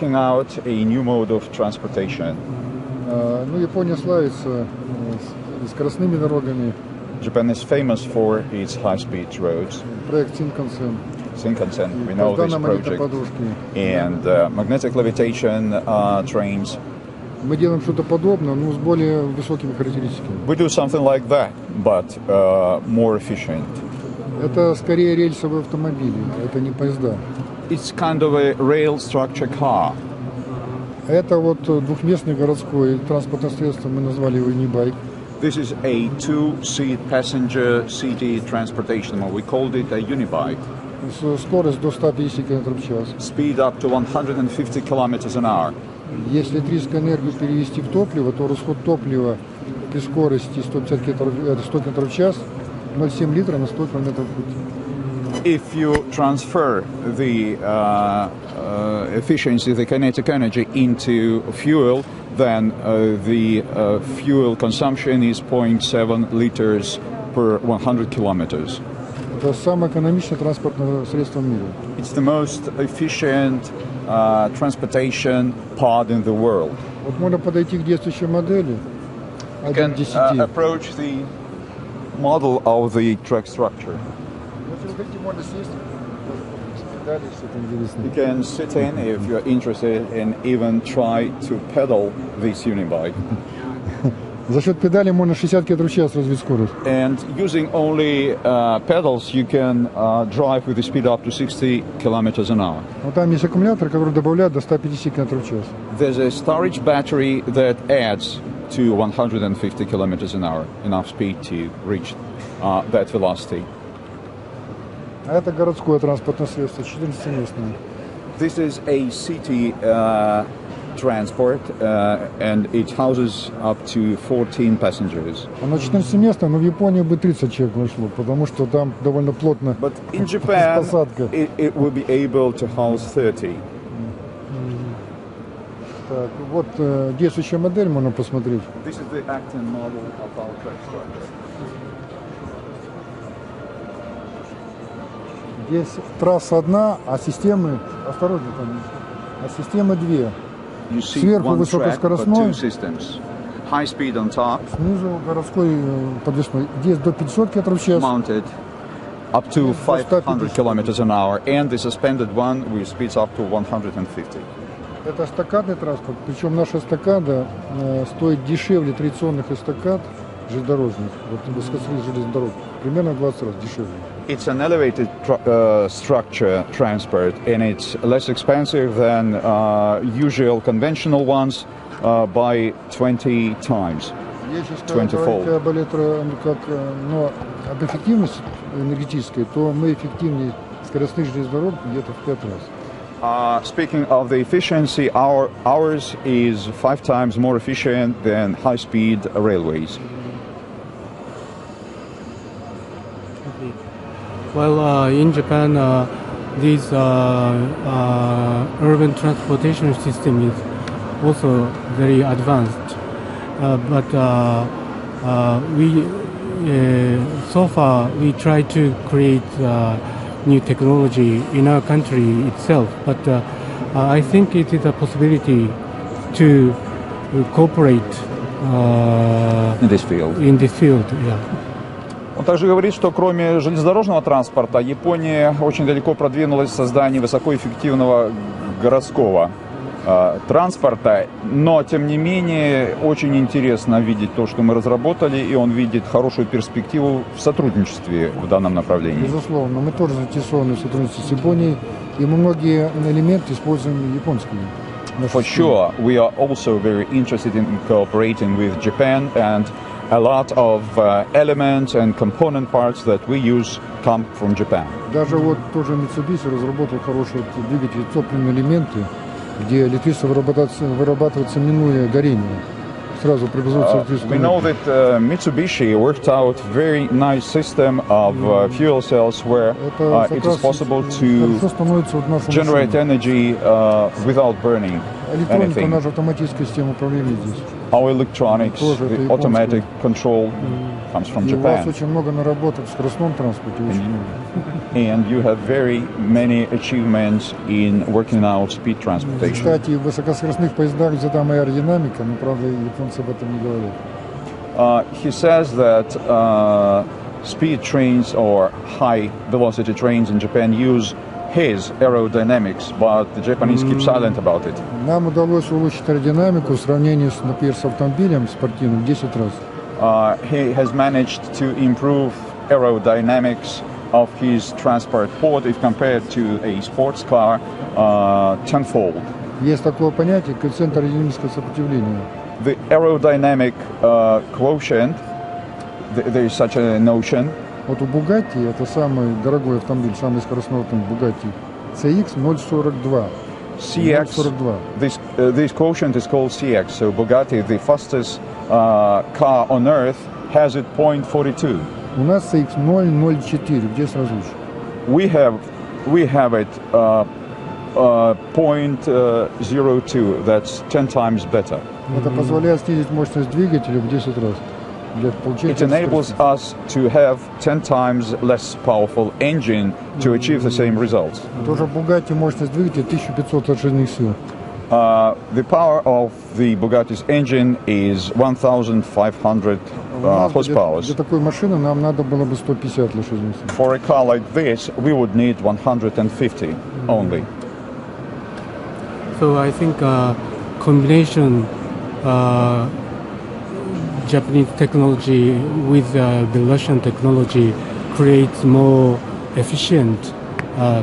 working out a new mode of transportation. Ну, Япония славится скоростными дорогами. Japan is famous for its high-speed roads. Проект Синкансен. Shinkansen, we know this project. And magnetic levitation trains. Мы делаем что-то подобное, но с более высокими характеристиками. We do something like that, but more efficient. Это скорее рельсовые автомобили, это не поезда. It's kind of a rail structure car. Это вот двухместный городской транспортное средство, мы назвали его Unibike. This is a two-seat passenger city transportation. We called it a Unibike. Скорость до 150 км в час. Speed up to 150 km an hour. Если электроэнергию перевести в топливо, то расход топлива при скорости 150 км в час 0,7 литра на 100 км в путь. If you transfer the efficiency, the kinetic energy into fuel, then the fuel consumption is 0.7 liters per 100 kilometers. Это самое экономичное транспортное средство в мире. It's the most efficient transportation pod in the world. Вот можно подойти к действующей модели. You can approach the model of the track structure. You can sit in if you're interested and even try to pedal this Unibike. За счет педали можно 60 км в час развить скорость. And using only pedals, you can drive with the speed up to 60 kilometers an hour. Вот там есть аккумулятор, который добавляет до 150 км в час. There's a storage battery that adds to 150 kilometers an hour, enough speed to reach that velocity. А это городское транспортное средство, 14-местное. This is a city transport, and it houses up to 14 passengers. Оно 14-местное, но в Японии бы 30 человек вошло, потому что там довольно плотно But in Japan, посадка. it will be able to house 30. Так, вот действующая модель можно посмотреть. This is the acting model of our track structure. Здесь трасса одна, а системы, осторожно там, а системы две. Сверху высокоскоростной, high speed on top, снизу городской подвесной. Здесь до 500 км в час. mounted up to 500 kilometers an hour, and the suspended one with speeds up to 150. Это эстакадный транспорт, причем наша эстакада стоит дешевле традиционных эстакад железнодорожных, вот высокоскоростных железных дорог, примерно в 20 раз дешевле. It's an elevated structure transport, and it's less expensive than usual conventional ones by 20 times. Если сказать об эффективности энергетической, то мы эффективнее скоростных железных дорог где-то в 5 раз. Speaking of the efficiency, ours is 5 times more efficient than high-speed railways. Well, in Japan, this urban transportation system is also very advanced. But so far we try to create new technology in our country itself. But I think it is a possibility to cooperate in this field. Yeah. Он также говорит, что кроме железнодорожного транспорта, Япония очень далеко продвинулась в создании высокоэффективного городского транспорта, но, тем не менее, очень интересно видеть то, что мы разработали, и он видит хорошую перспективу в сотрудничестве в данном направлении. Безусловно, мы тоже заинтересованы в сотрудничестве с Японией, и мы многие элементы используем японские. For sure, we are also very interested in cooperating with Japan, and a lot of elements and component parts that we use come from Japan. Даже вот тоже Mitsubishi разработал хороший двигатель, топливные элементы, где электричество вырабатывается минуя горение. Сразу преобразуется электричество. We know that Mitsubishi worked out very nice system of fuel cells where it is possible to generate energy without burning Электроника, anything. наша автоматическая система управления здесь. Our electronics, the automatic control comes from И у вас Japan. очень много наработок в скоростном транспорте, очень много. And you have very many achievements in working out speed transportation. Кстати, в высокоскоростных поездах взята моя аэродинамика, но, правда, японцы об этом не говорят. He says that speed trains or high velocity trains in Japan use his aerodynamics, but the Japanese keep silent about it. Нам удалось улучшить аэродинамику в сравнении, например, с автомобилем спортивным в 10 раз. He has managed to improve aerodynamics of his transport port if compared to a sports car tenfold. Есть такое понятие коэффициент аэродинамического сопротивления. The aerodynamic quotient, there is such a notion. Вот у Bugatti, это самый дорогой автомобиль, самый скоростной автомобиль Bugatti, CX 0,42. CX, 0,42. this quotient is called CX. So Bugatti, the fastest car on earth, has it 0.42. У нас CX 0,04, где различие? We have it 0.02. That's 10 times better. Это позволяет снизить мощность двигателя в 10 раз. Для получения It enables us to have 10 times less powerful engine to achieve the same results. Тоже в Bugatti мощность двигателя 1500 лошадиных сил. The power of the Bugatti's engine is 1,500 horsepower. Для такой машины нам надо было бы 150 лошадиных сил. For a car like this, we would need 150 only. So I think combination Japanese technology with Belarusian technology creates more efficient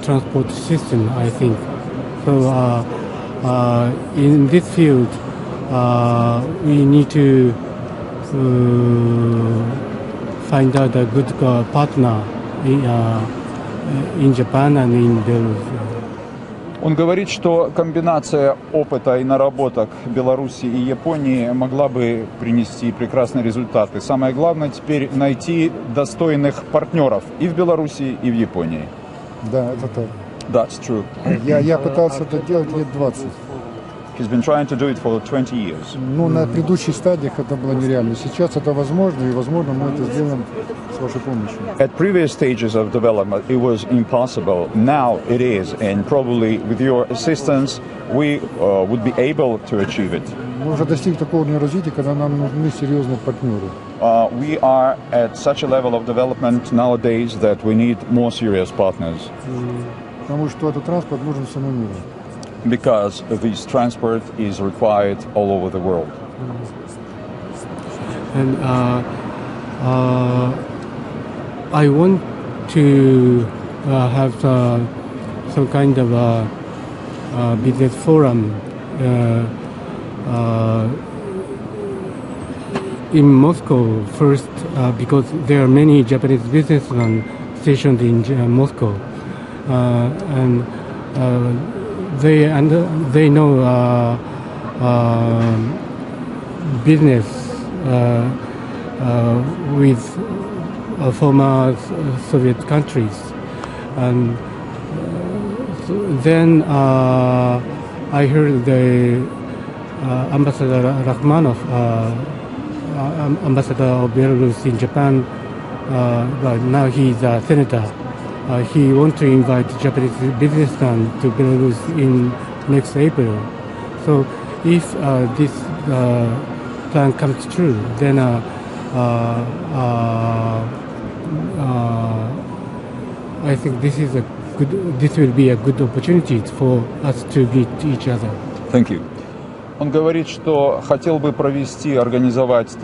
transport system, I think. So in this field, we need to find out a good partner in Japan and in Belarus. Он говорит, что комбинация опыта и наработок Беларуси и Японии могла бы принести прекрасные результаты. Самое главное теперь найти достойных партнеров и в Беларуси, и в Японии. Да, это так. That's true. Я пытался это делать лет 20. He's been trying to do it for 20 years. Ну, на предыдущих стадиях это было нереально. Сейчас это возможно, и, возможно, мы это сделаем с вашей помощью. At previous stages of development, it was impossible. Now it is, and probably with your assistance, we would be able to achieve it. Мы уже достигли такого уровня развития, когда нам нужны серьезные партнеры. We are at such a level of development nowadays that we need more serious partners. Потому что этот транспорт нужен всему миру. Because this transport is required all over the world. And I want to have some kind of business forum in Moscow first, because there are many Japanese businessmen stationed in Moscow, and they know business with former Soviet countries, and then I heard the Ambassador Rachmanov, Ambassador of Belarus in Japan, but now he's a senator. He wants to invite Japanese businessmen to Belarus in next April. So if this plan comes true, then I think this will be a good opportunity for us to meet each other. Thank you. Он говорит, что хотел бы организовать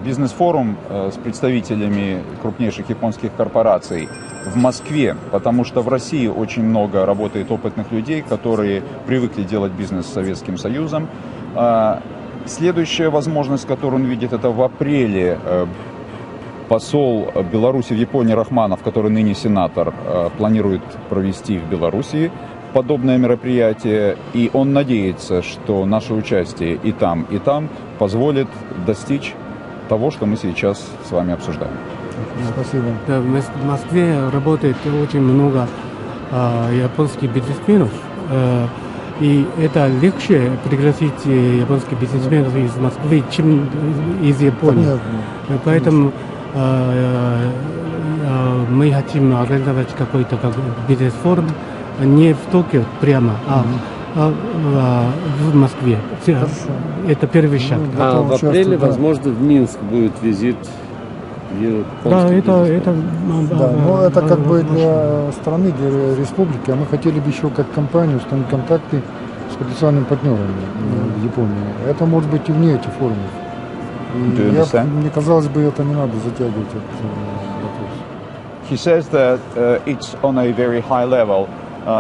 бизнес-форум с представителями крупнейших японских корпораций в Москве, потому что в России очень много работает опытных людей, которые привыкли делать бизнес с Советским Союзом. Следующая возможность, которую он видит, это в апреле посол Беларуси в Японии Рахманов, который ныне сенатор, планирует провести в Беларуси подобное мероприятие, и он надеется, что наше участие и там позволит достичь того, что мы сейчас с вами обсуждаем. Спасибо. Да, в Москве работает очень много японских бизнесменов, и это легче пригласить японских бизнесменов из Москвы, чем из Японии. Понятно. Поэтому мы хотим организовать какой-то бизнес-форум не в Токио прямо, в Москве. Это первый шаг. А в апреле, возможно, в Минск будет визит. Да, это но это как бы для страны, для республики, а мы хотели бы еще как компанию установить контакты с потенциальными партнерами в Японии. Это может быть и вне этих форумов. И мне казалось бы, это не надо затягивать этот вопрос. He says that it's on a very high level.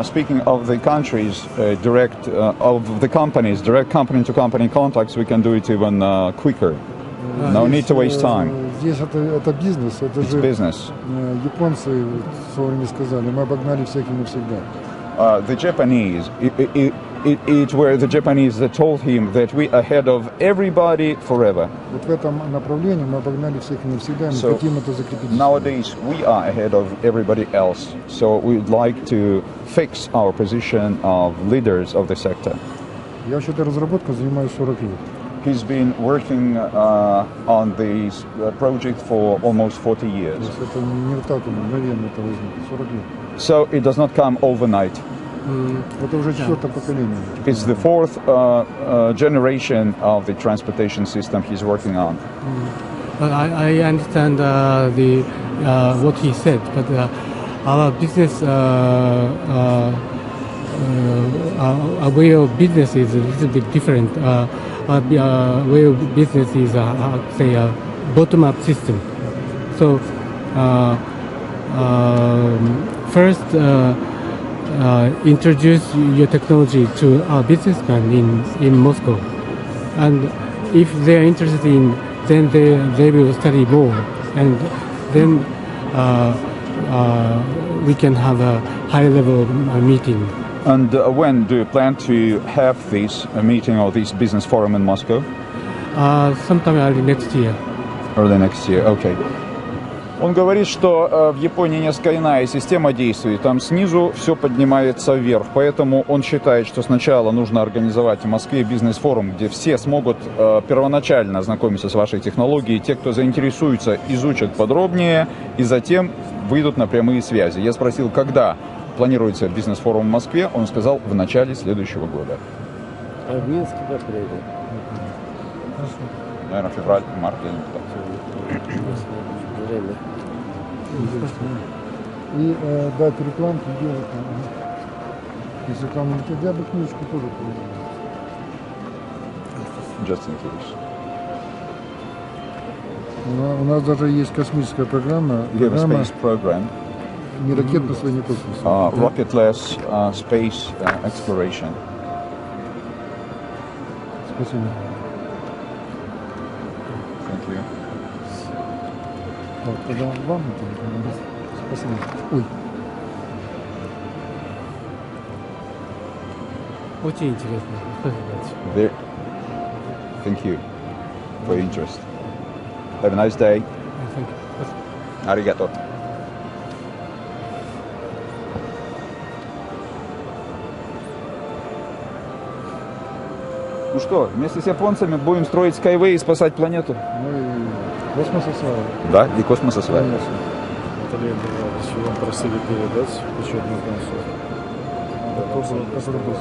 Speaking of the countries, of the companies, direct company-to-company contacts, we can do it even quicker. No need to waste time. Здесь это бизнес, это It's же business. Японцы в свое время сказали, мы обогнали всех и навсегда. The Japanese, it were the Japanese that told him that we ahead of everybody forever. Вот в этом направлении мы обогнали всех и навсегда, мы хотим это закрепить. Nowadays we are ahead of everybody else, so we'd like to fix our position of leaders of the sector. Я вообще этой разработкой занимаюсь 40 лет. He's been working on this project for almost 40 years. Это не вот так, мгновенно это возникло, 40 лет. So it does not come overnight. Это уже четвертое поколение. It's the fourth generation of the transportation system he's working on. I understand what he said, but our business, our way of business is a little bit different. Our way of business is, say, a bottom-up system. So, first, introduce your technology to our businessmen in Moscow, and if they are interested in, then they will study more, and then we can have a high-level meeting. And when do you plan to have this meeting or this business forum in Moscow? Sometime early next year. Early next year, okay. Он говорит, что в Японии несколько иная система действий. Там снизу все поднимается вверх. Поэтому он считает, что сначала нужно организовать в Москве бизнес-форум, где все смогут первоначально ознакомиться с вашей технологией. Те, кто заинтересуется, изучат подробнее и затем выйдут на прямые связи. Я спросил, когда планируется бизнес-форум в Москве. Он сказал, в начале следующего года. А в Минске в апреле? Наверное, февраль, март или что. И дать рекламку делать. Если там я бы книжку тоже привел. Just in case. У нас даже есть космическая программа. You have a space program. Не ракетное освоение космоса. Rocketless space exploration. Спасибо. Thank you. Так, тогда вам это. Спасибо. Ой. Очень интересно. There. Thank you for your interest. Have a nice day. Thank you. Arigato. Ну что, вместе с японцами будем строить SkyWay и спасать планету? Ну и космос осваивать. Да, и космос осваивать. Наталья Ивановна, вам просили передать учебную консоль. Который был.